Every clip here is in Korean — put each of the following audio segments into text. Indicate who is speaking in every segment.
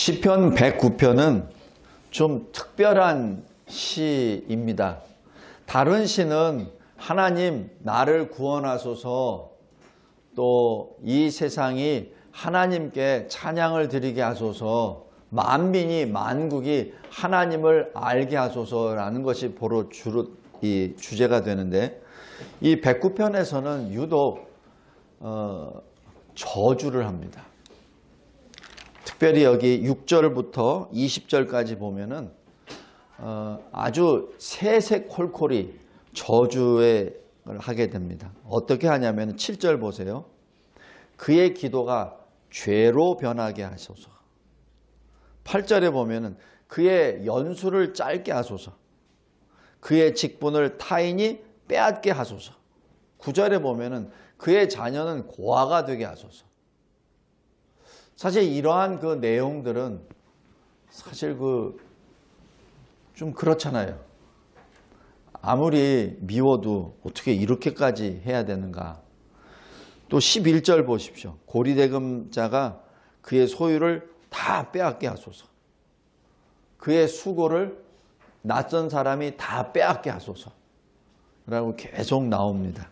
Speaker 1: 시편 109편은 좀 특별한 시입니다. 다른 시는 하나님 나를 구원하소서, 또 이 세상이 하나님께 찬양을 드리게 하소서, 만민이 만국이 하나님을 알게 하소서라는 것이 바로 이 주제가 되는데, 이 109편에서는 유독 저주를 합니다. 특별히 여기 6절부터 20절까지 보면은 아주 세세콜콜이 저주를 하게 됩니다. 어떻게 하냐면 7절 보세요. 그의 기도가 죄로 변하게 하소서. 8절에 보면은 그의 연수를 짧게 하소서. 그의 직분을 타인이 빼앗게 하소서. 9절에 보면은 그의 자녀는 고아가 되게 하소서. 사실 이러한 그 내용들은 사실 좀 그렇잖아요. 아무리 미워도 어떻게 이렇게까지 해야 되는가. 또 11절 보십시오. 고리대금자가 그의 소유를 다 빼앗게 하소서. 그의 수고를 낯선 사람이 다 빼앗게 하소서. 라고 계속 나옵니다.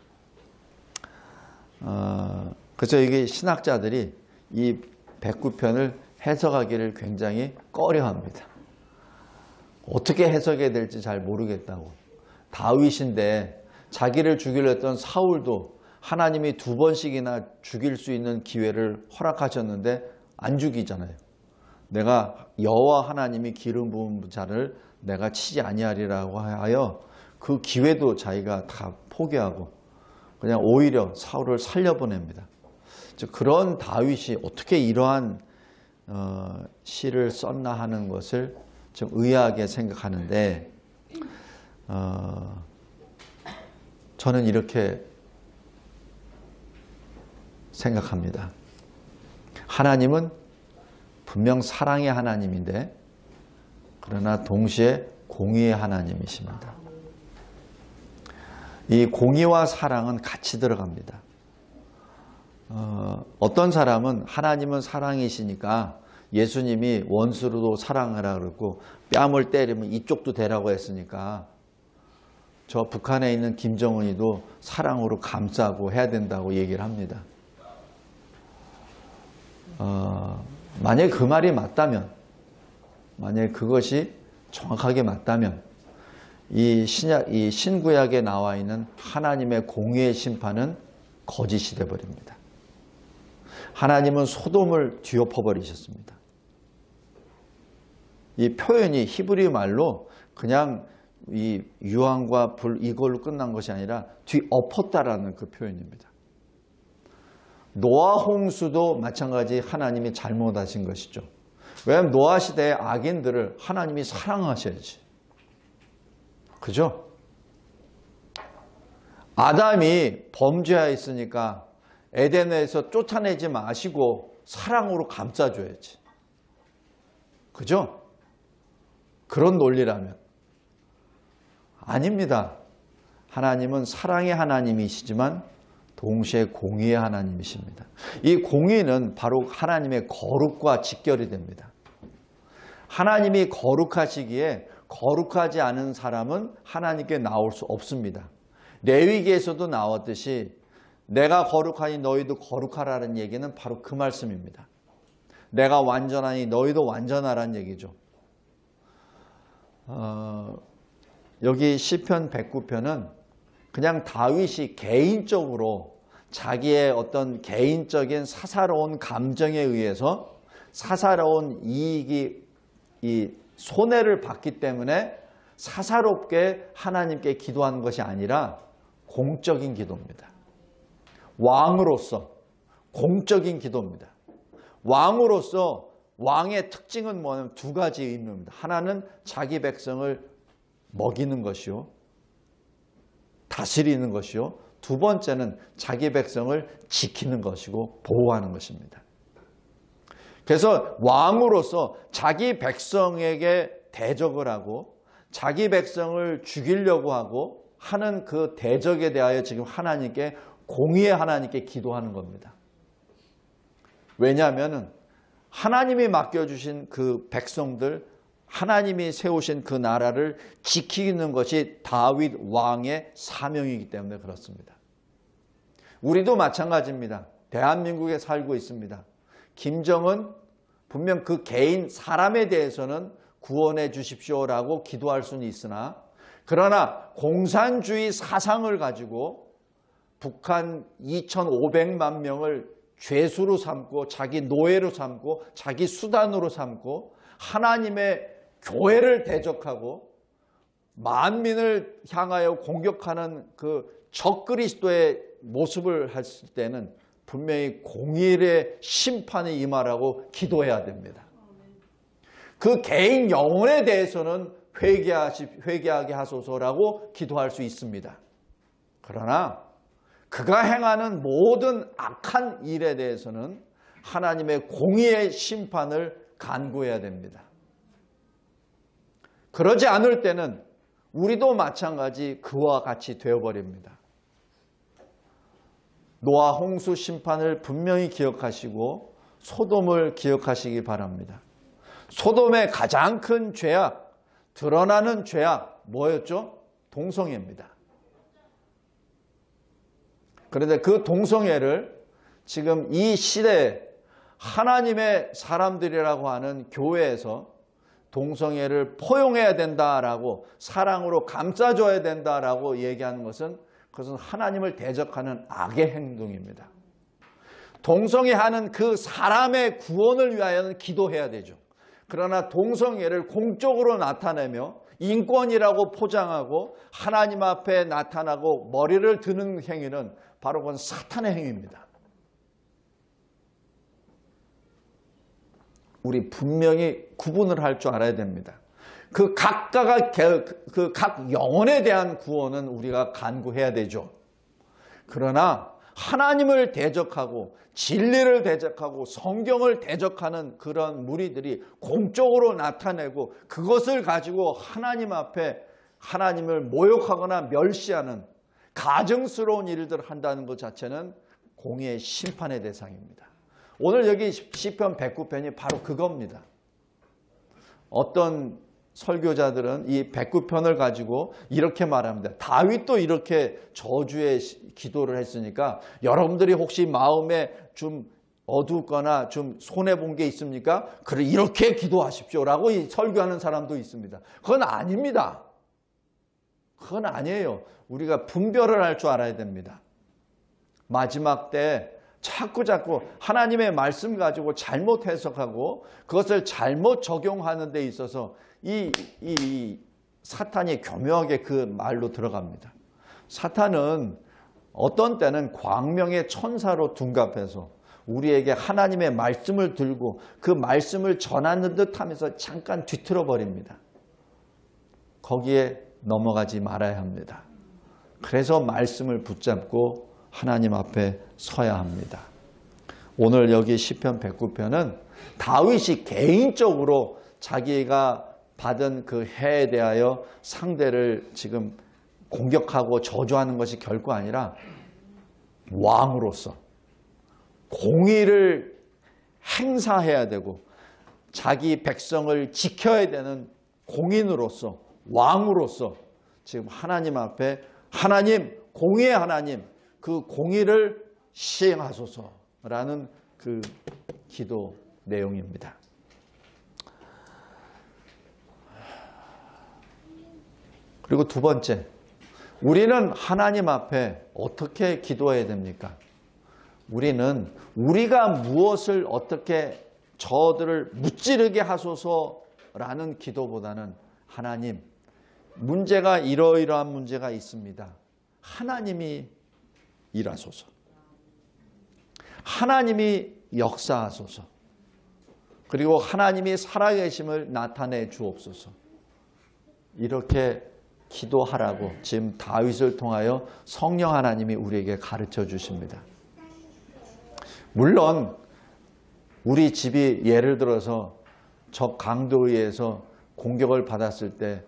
Speaker 1: 그래서 이게 신학자들이 이 109편을 해석하기를 굉장히 꺼려합니다. 어떻게 해석해야 될지 잘 모르겠다고. 다윗인데 자기를 죽이려 했던 사울도 하나님이 2번씩이나 죽일 수 있는 기회를 허락하셨는데 안 죽이잖아요. 내가 여호와 하나님이 기름 부은 자를 내가 치지 아니하리라고 하여 그 기회도 자기가 다 포기하고 그냥 오히려 사울을 살려보냅니다. 그런 다윗이 어떻게 이러한 시를 썼나 하는 것을 좀 의아하게 생각하는데, 저는 이렇게 생각합니다. 하나님은 분명 사랑의 하나님인데 그러나 동시에 공의의 하나님이십니다. 이 공의와 사랑은 같이 들어갑니다. 어떤 사람은 하나님은 사랑이시니까 예수님이 원수로도 사랑하라 그러고 뺨을 때리면 이쪽도 대라고 했으니까 저 북한에 있는 김정은이도 사랑으로 감싸고 해야 된다고 얘기를 합니다. 만약에 그 말이 맞다면, 만약에 그것이 정확하게 맞다면 이 신구약에 나와 있는 하나님의 공의의 심판은 거짓이 되어버립니다. 하나님은 소돔을 뒤엎어버리셨습니다. 이 표현이 히브리 말로 그냥 이 유황과 불 이걸로 끝난 것이 아니라 뒤엎었다라는 그 표현입니다. 노아 홍수도 마찬가지 하나님이 잘못하신 것이죠. 왜냐하면 노아 시대의 악인들을 하나님이 사랑하셔야지. 그죠? 아담이 범죄하였으니까 에덴에서 쫓아내지 마시고 사랑으로 감싸줘야지. 그죠? 그런 논리라면. 아닙니다. 하나님은 사랑의 하나님이시지만 동시에 공의의 하나님이십니다. 이 공의는 바로 하나님의 거룩과 직결이 됩니다. 하나님이 거룩하시기에 거룩하지 않은 사람은 하나님께 나올 수 없습니다. 레위기에서도 나왔듯이 내가 거룩하니 너희도 거룩하라는 얘기는 바로 그 말씀입니다. 내가 완전하니 너희도 완전하라는 얘기죠. 여기 시편 109편은 그냥 다윗이 개인적으로 자기의 어떤 개인적인 사사로운 감정에 의해서 사사로운 이익이 이 손해를 받기 때문에 사사롭게 하나님께 기도하는 것이 아니라 공적인 기도입니다. 왕으로서 공적인 기도입니다. 왕으로서 왕의 특징은 뭐냐면 2가지 의미입니다. 하나는 자기 백성을 먹이는 것이요, 다스리는 것이요, 2번째는 자기 백성을 지키는 것이고 보호하는 것입니다. 그래서 왕으로서 자기 백성에게 대적을 하고 자기 백성을 죽이려고 하고 하는 그 대적에 대하여 지금 하나님께 공의의 하나님께 기도하는 겁니다. 왜냐하면 하나님이 맡겨주신 그 백성들, 하나님이 세우신 그 나라를 지키는 것이 다윗 왕의 사명이기 때문에 그렇습니다. 우리도 마찬가지입니다. 대한민국에 살고 있습니다. 김정은 분명 그 개인 사람에 대해서는 구원해 주십시오라고 기도할 수는 있으나, 그러나 공산주의 사상을 가지고 북한 2,500만 명을 죄수로 삼고 자기 노예로 삼고 자기 수단으로 삼고 하나님의 교회를 대적하고 만민을 향하여 공격하는 그 적그리스도의 모습을 했을 때는 분명히 공의의 심판이 임하라고 기도해야 됩니다. 그 개인 영혼에 대해서는 회개하게 하소서라고 기도할 수 있습니다. 그러나 그가 행하는 모든 악한 일에 대해서는 하나님의 공의의 심판을 간구해야 됩니다. 그러지 않을 때는 우리도 마찬가지 그와 같이 되어버립니다. 노아 홍수 심판을 분명히 기억하시고 소돔을 기억하시기 바랍니다. 소돔의 가장 큰 죄악, 드러나는 죄악 뭐였죠? 동성애입니다. 그런데 그 동성애를 지금 이 시대에 하나님의 사람들이라고 하는 교회에서 동성애를 포용해야 된다라고, 사랑으로 감싸줘야 된다라고 얘기하는 것은, 그것은 하나님을 대적하는 악의 행동입니다. 동성애하는 그 사람의 구원을 위하여는 기도해야 되죠. 그러나 동성애를 공적으로 나타내며 인권이라고 포장하고 하나님 앞에 나타나고 머리를 드는 행위는 바로 그건 사탄의 행위입니다. 우리 분명히 구분을 할 줄 알아야 됩니다. 그 각 영혼에 대한 구원은 우리가 간구해야 되죠. 그러나 하나님을 대적하고 진리를 대적하고 성경을 대적하는 그런 무리들이 공적으로 나타내고 그것을 가지고 하나님 앞에 하나님을 모욕하거나 멸시하는 가증스러운 일들을 한다는 것 자체는 공의의 심판의 대상입니다. 오늘 여기 시편 109편이 바로 그겁니다. 어떤 설교자들은 이 109편을 가지고 이렇게 말합니다. 다윗도 이렇게 저주의 기도를 했으니까 여러분들이 혹시 마음에 좀 어둡거나 좀 손해본 게 있습니까? 그래 이렇게 기도하십시오라고 설교하는 사람도 있습니다. 그건 아닙니다. 그건 아니에요. 우리가 분별을 할 줄 알아야 됩니다. 마지막 때 자꾸 하나님의 말씀 가지고 잘못 해석하고 그것을 잘못 적용하는 데 있어서 이 사탄이 교묘하게 그 말로 들어갑니다. 사탄은 어떤 때는 광명의 천사로 둔갑해서 우리에게 하나님의 말씀을 들고 그 말씀을 전하는 듯 하면서 잠깐 뒤틀어 버립니다. 거기에 넘어가지 말아야 합니다. 그래서 말씀을 붙잡고 하나님 앞에 서야 합니다. 오늘 여기 시편 109편은 다윗이 개인적으로 자기가 받은 그 해에 대하여 상대를 지금 공격하고 저주하는 것이 결코 아니라 왕으로서 공의를 행사해야 되고 자기 백성을 지켜야 되는 공인으로서 왕으로서 지금 하나님 앞에 하나님, 공의의 하나님, 그 공의를 시행하소서라는 그 기도 내용입니다. 그리고 두 번째, 우리는 하나님 앞에 어떻게 기도해야 됩니까? 우리는 우리가 무엇을 어떻게 저들을 무찌르게 하소서라는 기도보다는 하나님, 문제가 이러이러한 문제가 있습니다. 하나님이 일하소서. 하나님이 역사하소서. 그리고 하나님이 살아계심을 나타내 주옵소서. 이렇게 기도하라고 지금 다윗을 통하여 성령 하나님이 우리에게 가르쳐 주십니다. 물론 우리 집이 예를 들어서 적 강도에 의해서 공격을 받았을 때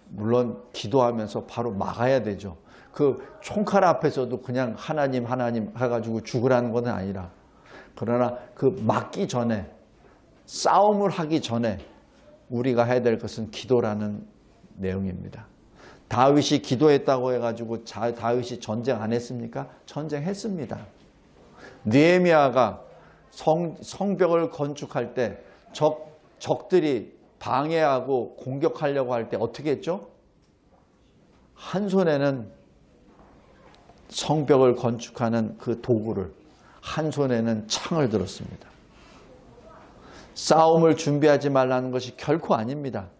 Speaker 1: 물론 기도하면서 바로 막아야 되죠. 그 총칼 앞에서도 그냥 하나님 해가지고 죽으라는 건 아니라, 그러나 그 막기 전에 싸움을 하기 전에 우리가 해야 될 것은 기도라는 내용입니다. 다윗이 기도했다고 해가지고 다윗이 전쟁 안 했습니까? 전쟁했습니다. 느헤미야가 성벽을 건축할 때 적들이 방해하고 공격하려고 할 때 어떻게 했죠? 한 손에는 성벽을 건축하는 그 도구를, 한 손에는 창을 들었습니다. 싸움을 준비하지 말라는 것이 결코 아닙니다.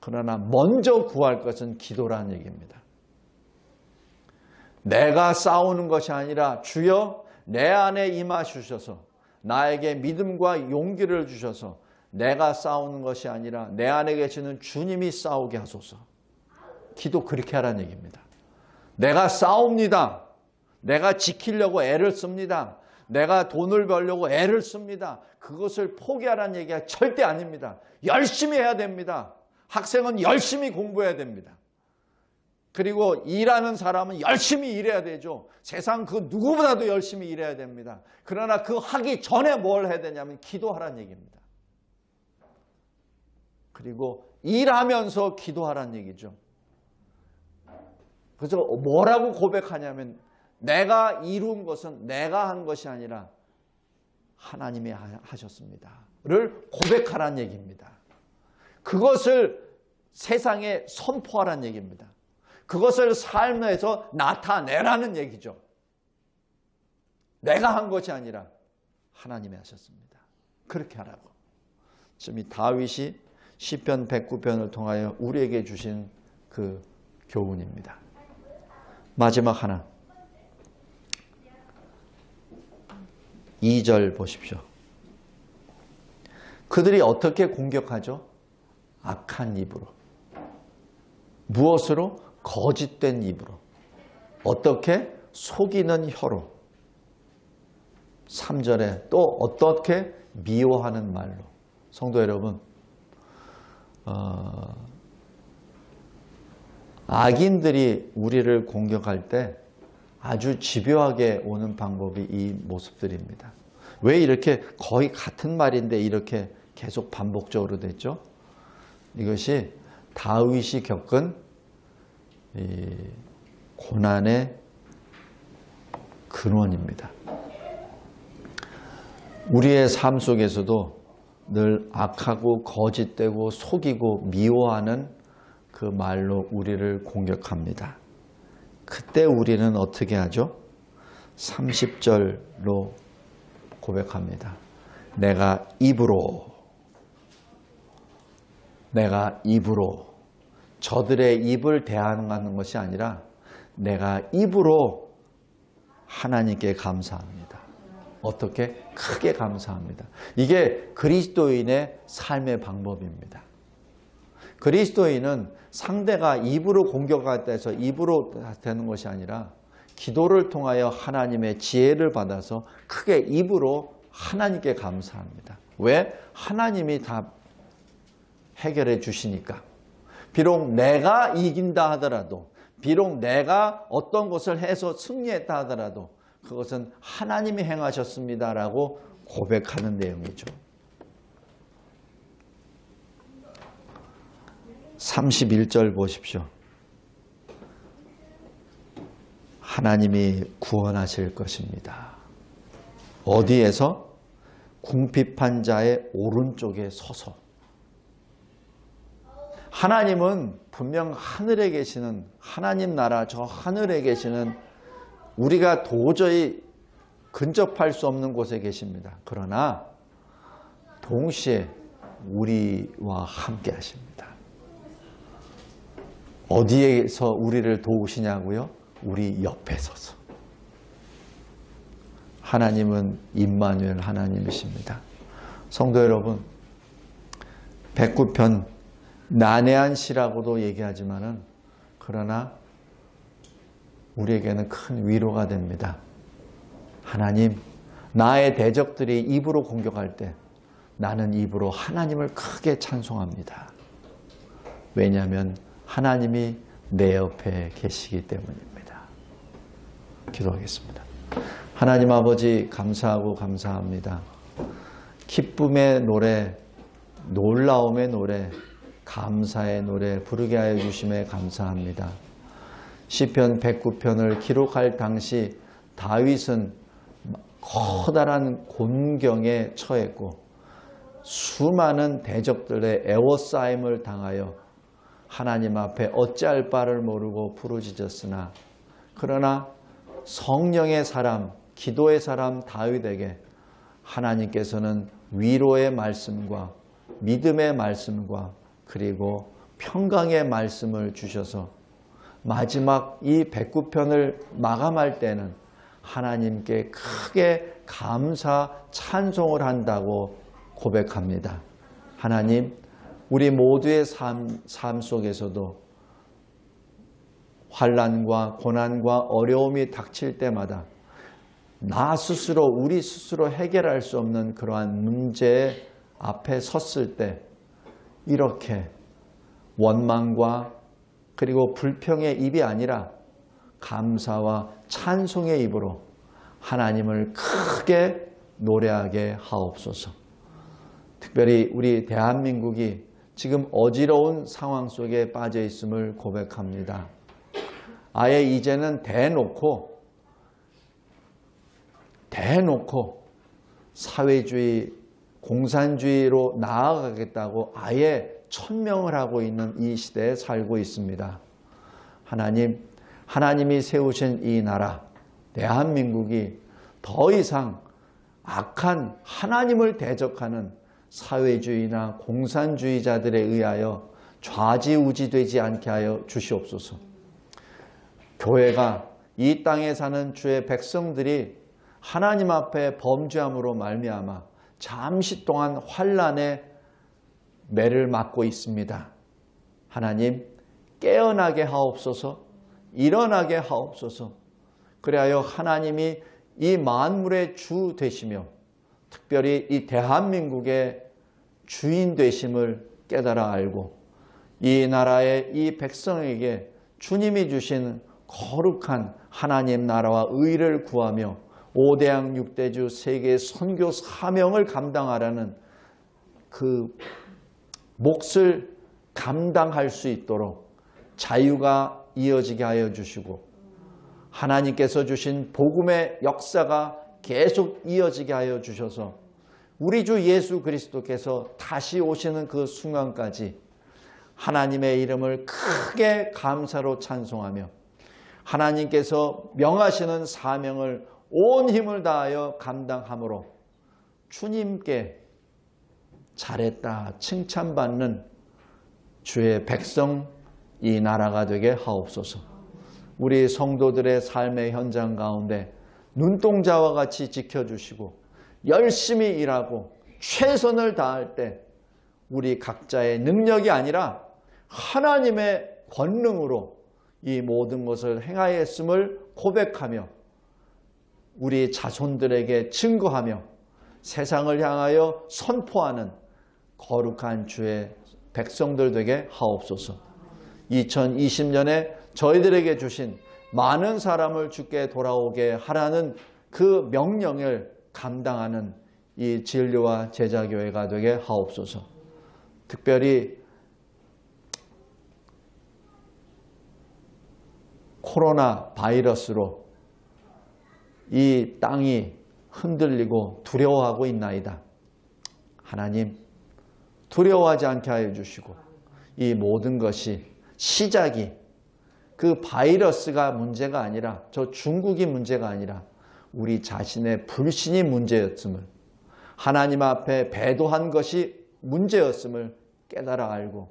Speaker 1: 그러나 먼저 구할 것은 기도라는 얘기입니다. 내가 싸우는 것이 아니라 주여 내 안에 임하셔서 나에게 믿음과 용기를 주셔서 내가 싸우는 것이 아니라 내 안에 계시는 주님이 싸우게 하소서. 기도 그렇게 하라는 얘기입니다. 내가 싸웁니다. 내가 지키려고 애를 씁니다. 내가 돈을 벌려고 애를 씁니다. 그것을 포기하라는 얘기가 절대 아닙니다. 열심히 해야 됩니다. 학생은 열심히 공부해야 됩니다. 그리고 일하는 사람은 열심히 일해야 되죠. 세상 그 누구보다도 열심히 일해야 됩니다. 그러나 그 하기 전에 뭘 해야 되냐면 기도하라는 얘기입니다. 그리고 일하면서 기도하라는 얘기죠. 그래서 뭐라고 고백하냐면 내가 이룬 것은 내가 한 것이 아니라 하나님이 하셨습니다를 고백하라는 얘기입니다. 그것을 세상에 선포하라는 얘기입니다. 그것을 삶에서 나타내라는 얘기죠. 내가 한 것이 아니라 하나님이 하셨습니다. 그렇게 하라고. 지금 이 다윗이 시편 109편을 통하여 우리에게 주신 그 교훈입니다. 마지막 하나. 2절 보십시오. 그들이 어떻게 공격하죠? 악한 입으로. 무엇으로? 거짓된 입으로. 어떻게? 속이는 혀로. 3절에 또 어떻게? 미워하는 말로. 성도 여러분, 악인들이 우리를 공격할 때 아주 집요하게 오는 방법이 이 모습들입니다. 왜 이렇게 거의 같은 말인데 이렇게 계속 반복적으로 됐죠? 이것이 다윗이 겪은 이 고난의 근원입니다. 우리의 삶 속에서도 늘 악하고 거짓되고 속이고 미워하는 그 말로 우리를 공격합니다. 그때 우리는 어떻게 하죠? 30절로 고백합니다. 내가 입으로 저들의 입을 대하는 것이 아니라 내가 입으로 하나님께 감사합니다. 어떻게? 크게 감사합니다. 이게 그리스도인의 삶의 방법입니다. 그리스도인은 상대가 입으로 공격할 때서 입으로 되는 것이 아니라 기도를 통하여 하나님의 지혜를 받아서 크게 입으로 하나님께 감사합니다. 왜? 하나님이 다 해결해 주시니까. 비록 내가 이긴다 하더라도, 비록 내가 어떤 것을 해서 승리했다 하더라도 그것은 하나님이 행하셨습니다라고 고백하는 내용이죠. 31절 보십시오. 하나님이 구원하실 것입니다. 어디에서? 궁핍한 자의 오른쪽에 서서. 하나님은 분명 하늘에 계시는 하나님 나라 저 하늘에 계시는 우리가 도저히 근접할 수 없는 곳에 계십니다. 그러나 동시에 우리와 함께 하십니다. 어디에서 우리를 도우시냐고요? 우리 옆에 서서. 하나님은 임마누엘 하나님이십니다. 성도 여러분, 109편 난해한 시라고도 얘기하지만은 그러나 우리에게는 큰 위로가 됩니다. 하나님, 나의 대적들이 입으로 공격할 때 나는 입으로 하나님을 크게 찬송합니다. 왜냐하면 하나님이 내 옆에 계시기 때문입니다. 기도하겠습니다. 하나님 아버지 감사하고 감사합니다. 기쁨의 노래 놀라움의 노래, 감사의 노래 부르게 하여 주심에 감사합니다. 시편 109편을 기록할 당시 다윗은 커다란 곤경에 처했고 수많은 대적들의 애워싸임을 당하여 하나님 앞에 어찌할 바를 모르고 부르짖었으나 그러나 성령의 사람, 기도의 사람 다윗에게 하나님께서는 위로의 말씀과 믿음의 말씀과 그리고 평강의 말씀을 주셔서 마지막 이 109편을 마감할 때는 하나님께 크게 감사 찬송을 한다고 고백합니다. 하나님, 우리 모두의 삶 속에서도 환난과 고난과 어려움이 닥칠 때마다 나 스스로, 우리 스스로 해결할 수 없는 그러한 문제 앞에 섰을 때 이렇게 원망과 그리고 불평의 입이 아니라 감사와 찬송의 입으로 하나님을 크게 노래하게 하옵소서. 특별히 우리 대한민국이 지금 어지러운 상황 속에 빠져 있음을 고백합니다. 아예 이제는 대놓고 사회주의, 공산주의로 나아가겠다고 아예 천명을 하고 있는 이 시대에 살고 있습니다. 하나님, 하나님이 세우신 이 나라, 대한민국이 더 이상 악한 하나님을 대적하는 사회주의나 공산주의자들에 의하여 좌지우지되지 않게 하여 주시옵소서. 교회가 이 땅에 사는 주의 백성들이 하나님 앞에 범죄함으로 말미암아 잠시 동안 환난의 매를 맞고 있습니다. 하나님, 깨어나게 하옵소서, 일어나게 하옵소서. 그리하여 하나님이 이 만물의 주 되시며 특별히 이 대한민국의 주인 되심을 깨달아 알고 이 나라의 이 백성에게 주님이 주신 거룩한 하나님 나라와 의를 구하며 5대양 6대주 세계 선교 사명을 감당하라는 그 몫을 감당할 수 있도록 자유가 이어지게 하여 주시고 하나님께서 주신 복음의 역사가 계속 이어지게 하여 주셔서 우리 주 예수 그리스도께서 다시 오시는 그 순간까지 하나님의 이름을 크게 감사로 찬송하며 하나님께서 명하시는 사명을 온 힘을 다하여 감당함으로 주님께 잘했다 칭찬받는 주의 백성 이 나라가 되게 하옵소서. 우리 성도들의 삶의 현장 가운데 눈동자와 같이 지켜주시고 열심히 일하고 최선을 다할 때 우리 각자의 능력이 아니라 하나님의 권능으로 이 모든 것을 행하였음을 고백하며 우리 자손들에게 증거하며 세상을 향하여 선포하는 거룩한 주의 백성들 되게 하옵소서. 2020년에 저희들에게 주신 많은 사람을 주께 돌아오게 하라는 그 명령을 감당하는 이 진료와 제자교회가 되게 하옵소서. 특별히 코로나 바이러스로 이 땅이 흔들리고 두려워하고 있나이다. 하나님, 두려워하지 않게 하여 주시고 이 모든 것이 시작이 그 바이러스가 문제가 아니라 저 중국이 문제가 아니라 우리 자신의 불신이 문제였음을 하나님 앞에 배도한 것이 문제였음을 깨달아 알고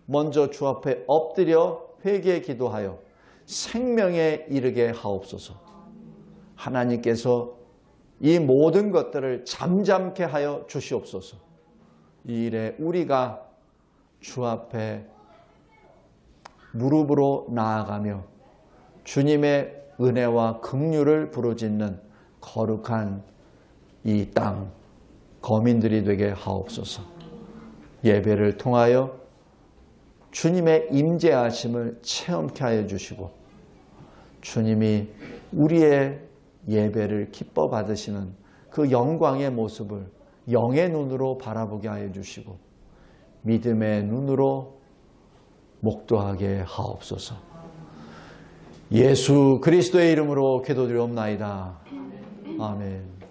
Speaker 1: 먼저 주 앞에 엎드려 회개에 기도하여 생명에 이르게 하옵소서. 하나님께서 이 모든 것들을 잠잠케 하여 주시옵소서. 이 일에 우리가 주 앞에 무릎으로 나아가며 주님의 은혜와 긍휼을 부르짖는 거룩한 이 땅 거민들이 되게 하옵소서. 예배를 통하여 주님의 임재하심을 체험케 하여 주시고 주님이 우리의 예배를 기뻐 받으시는 그 영광의 모습을 영의 눈으로 바라보게 하여 주시고 믿음의 눈으로 목도하게 하옵소서. 예수 그리스도의 이름으로 기도드리옵나이다. 아멘.